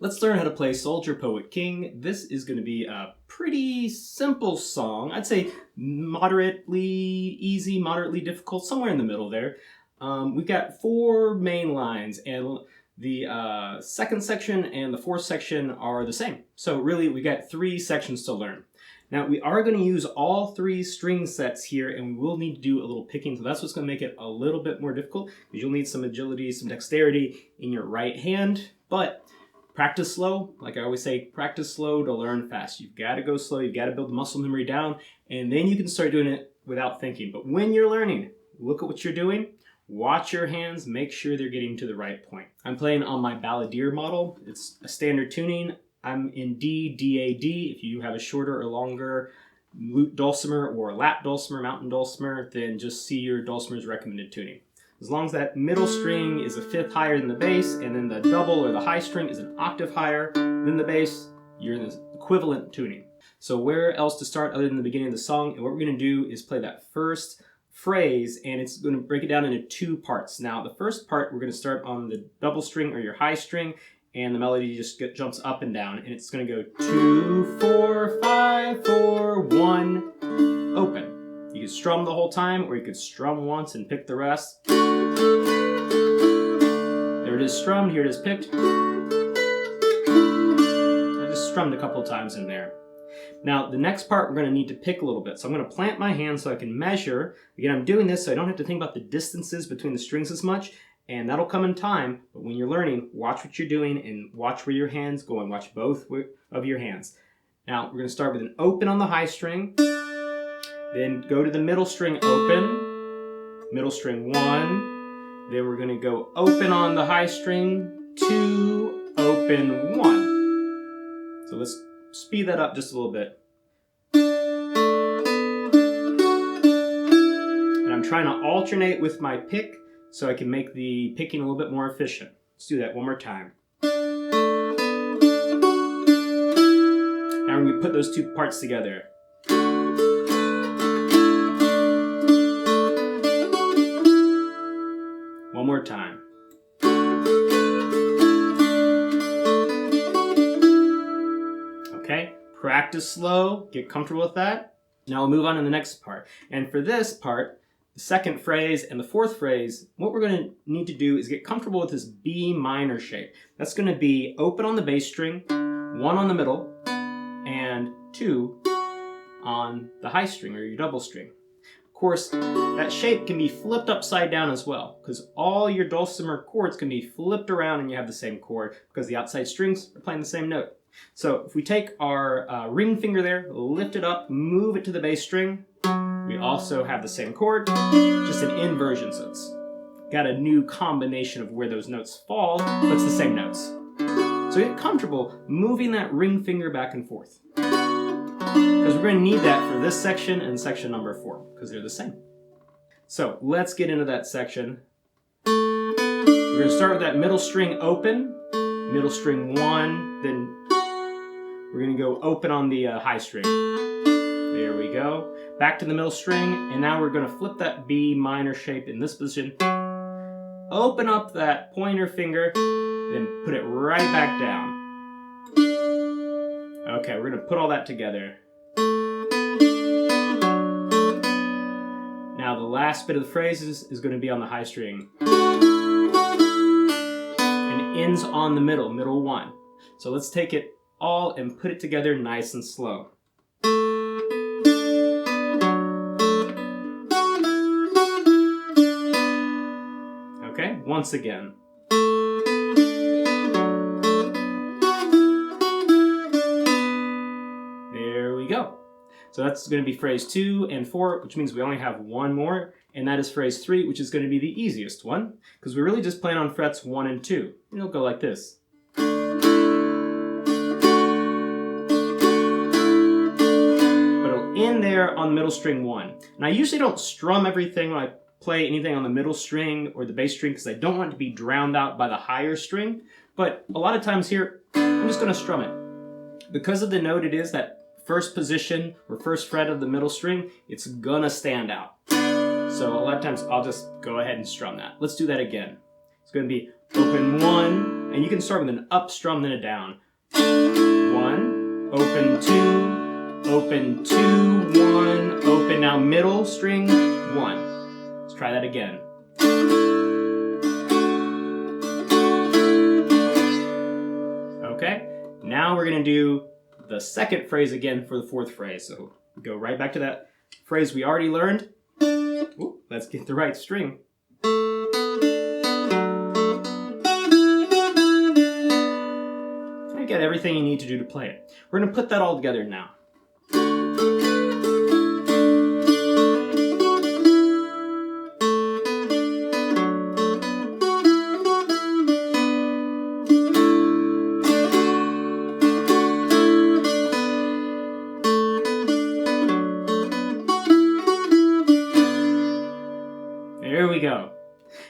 Let's learn how to play Soldier Poet King. This is going to be a pretty simple song. I'd say moderately easy, moderately difficult, somewhere in the middle there. We've got 4 main lines, and the second section and the fourth section are the same. So really, we got 3 sections to learn. Now, we are going to use all 3 string sets here, and we will need to do a little picking, so that's what's going to make it a little bit more difficult, because you'll need some agility, some dexterity in your right hand, but practice slow. Like I always say, practice slow to learn fast. You've got to go slow, you've got to build the muscle memory down, and then you can start doing it without thinking. But when you're learning, look at what you're doing, watch your hands, make sure they're getting to the right point. I'm playing on my balladeer model. It's a standard tuning. I'm in D, D-A-D. If you have a shorter or longer Lute Dulcimer or lap dulcimer, mountain dulcimer, then just see your dulcimer's recommended tuning. As long as that middle string is a 5th higher than the bass, and then the double or the high string is an octave higher than the bass, you're in the equivalent tuning. So where else to start other than the beginning of the song? And what we're going to do is play that first phrase, and it's going to break it down into 2 parts. Now, the first part, we're going to start on the double string or your high string, and the melody just jumps up and down, and it's going to go 2, 4, 5, 4, 1, open. You could strum the whole time, or you could strum once and pick the rest. There it is strummed, here it is picked. I just strummed a couple times in there. Now, the next part we're going to need to pick a little bit. So I'm going to plant my hand so I can measure. Again, I'm doing this so I don't have to think about the distances between the strings as much, and that'll come in time. But when you're learning, watch what you're doing and watch where your hand's going. Watch both of your hands. Now, we're going to start with an open on the high string. Then go to the middle string open, middle string 1. Then we're going to go open on the high string, 2, open 1. So let's speed that up just a little bit. And I'm trying to alternate with my pick so I can make the picking a little bit more efficient. Let's do that one more time. Now we're going to put those 2 parts together. One more time. Okay, practice slow, get comfortable with that. Now we'll move on to the next part. And for this part, the second phrase and the fourth phrase, what we're going to need to do is get comfortable with this B minor shape. That's going to be open on the bass string, 1 on the middle, and 2 on the high string or your double string. Of course, that shape can be flipped upside down as well, because all your dulcimer chords can be flipped around and you have the same chord because the outside strings are playing the same note. So if we take our ring finger there, lift it up, move it to the bass string, we also have the same chord, just an inversion, so it's got a new combination of where those notes fall, but it's the same notes. So get comfortable moving that ring finger back and forth, because we're going to need that for this section and section number 4, because they're the same. So let's get into that section. We're going to start with that middle string open, middle string 1, then we're going to go open on the high string. There we go. Back to the middle string, and now we're going to flip that B minor shape in this position. Open up that pointer finger, then put it right back down. Okay, we're going to put all that together. Now the last bit of the phrases is going to be on the high string. And ends on the middle 1. So let's take it all and put it together nice and slow. Okay, once again. There we go. So that's going to be phrase 2 and 4, which means we only have 1 more, and that is phrase 3, which is going to be the easiest one, because we're really just playing on frets 1 and 2. And it'll go like this. But it'll end there on the middle string 1. And I usually don't strum everything when I play anything on the middle string or the bass string, because I don't want it to be drowned out by the higher string. But a lot of times here, I'm just going to strum it. Because of the note it is, that first position or first fret of the middle string, it's gonna stand out. So a lot of times I'll just go ahead and strum that. Let's do that again. It's going to be open 1, and you can start with an up strum, then a down. 1, open 2, open 2, 1, open. Now middle string 1. Let's try that again. Okay, now we're going to do the second phrase again for the fourth phrase. So go right back to that phrase we already learned. Ooh, let's get the right string. You got everything you need to do to play it. We're going to put that all together now. There we go.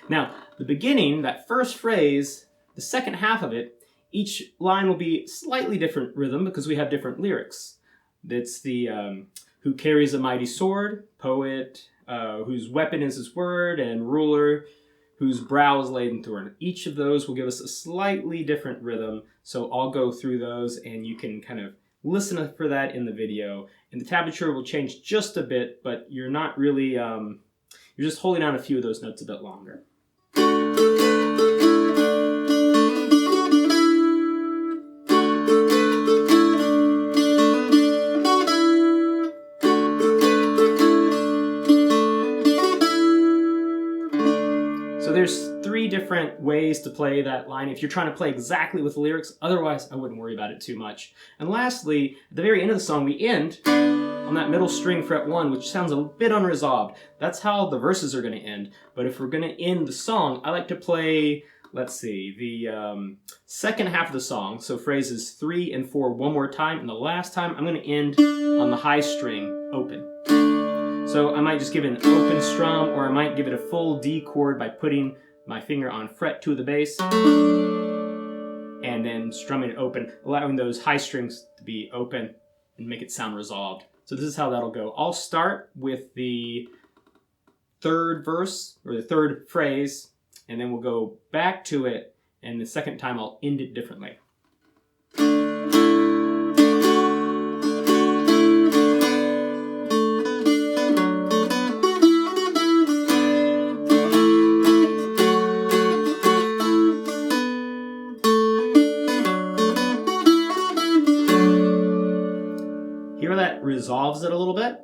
Now, the beginning, that first phrase, the second half of it, each line will be slightly different rhythm because we have different lyrics. That's the who carries a mighty sword, poet, whose weapon is his word, and ruler, whose brow is laden thorn. Each of those will give us a slightly different rhythm, so I'll go through those and you can kind of listen for that in the video. And the tablature will change just a bit, but you're not really, you're just holding on a few of those notes a bit longer. So there's 3 different ways to play that line if you're trying to play exactly with the lyrics. Otherwise, I wouldn't worry about it too much. And lastly, at the very end of the song, we end on that middle string fret 1, which sounds a bit unresolved. That's how the verses are going to end. But if we're going to end the song, I like to play, let's see, the second half of the song, so phrases 3 and 4 one more time, and the last time I'm going to end on the high string open. So I might just give it an open strum, or I might give it a full D chord by putting my finger on fret 2 of the bass and then strumming it open, allowing those high strings to be open and make it sound resolved. So this is how that'll go. I'll start with the third verse, or the third phrase, and then we'll go back to it, and the second time I'll end it differently. Hear that resolves it a little bit?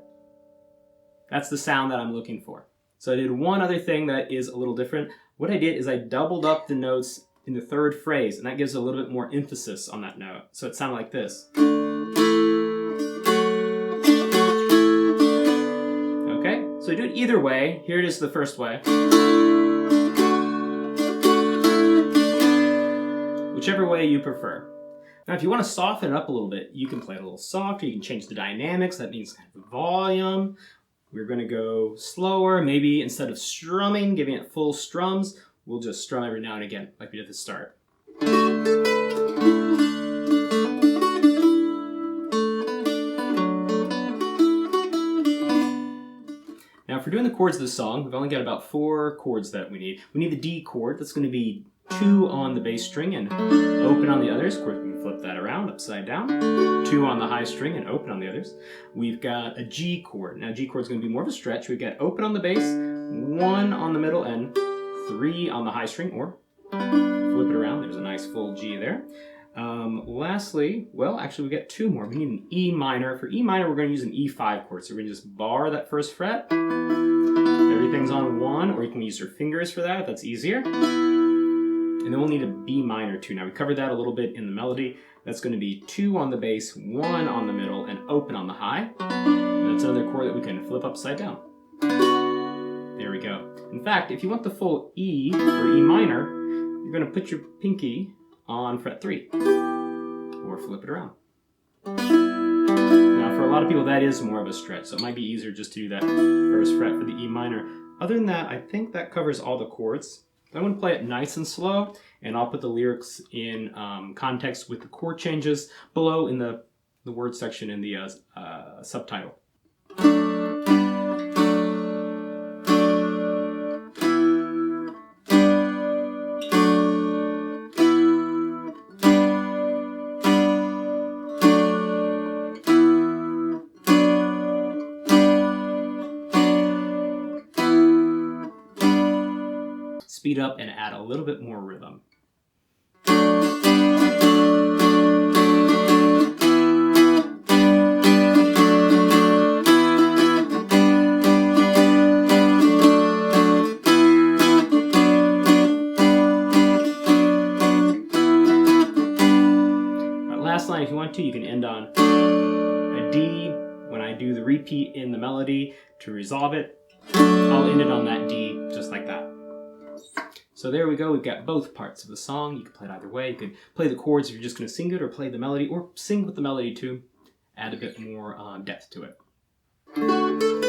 That's the sound that I'm looking for. So I did one other thing that is a little different. What I did is I doubled up the notes in the third phrase, and that gives a little bit more emphasis on that note. So it sounded like this. Okay, so do it either way. Here it is the first way. Whichever way you prefer. Now, if you want to soften it up a little bit, you can play it a little softer. You can change the dynamics. That means kind of the volume. We're going to go slower. Maybe instead of strumming, giving it full strums, we'll just strum every now and again, like we did at the start. Now, if we're doing the chords of the song, we've only got about 4 chords that we need. We need the D chord. That's going to be 2 on the bass string and open on the others. Of course, we can flip that around, upside down. 2 on the high string and open on the others. We've got a G chord. Now, G chord is going to be more of a stretch. We've got open on the bass, 1 on the middle, and 3 on the high string, or flip it around. There's a nice full G there. Lastly, well, actually, we got 2 more. We need an E minor. For E minor, we're going to use an E5 chord. So we're going to just bar that first fret. Everything's on 1, or you can use your fingers for that if that's easier. And then we'll need a B minor too. Now we covered that a little bit in the melody. That's going to be 2 on the bass, 1 on the middle, and open on the high. And that's another chord that we can flip upside down. There we go. In fact, if you want the full E or E minor, you're going to put your pinky on fret 3 or flip it around. Now for a lot of people that is more of a stretch, so it might be easier just to do that first fret for the E minor. Other than that, I think that covers all the chords. I'm going to play it nice and slow, and I'll put the lyrics in context with the chord changes below in the word section in the subtitle. speed up and add a little bit more rhythm. Last line, if you want to, you can end on a D. When I do the repeat in the melody to resolve it, I'll end it on that D, just like that. So there we go, we've got both parts of the song. You can play it either way. You can play the chords if you're just going to sing it, or play the melody, or sing with the melody too. Add a bit more depth to it.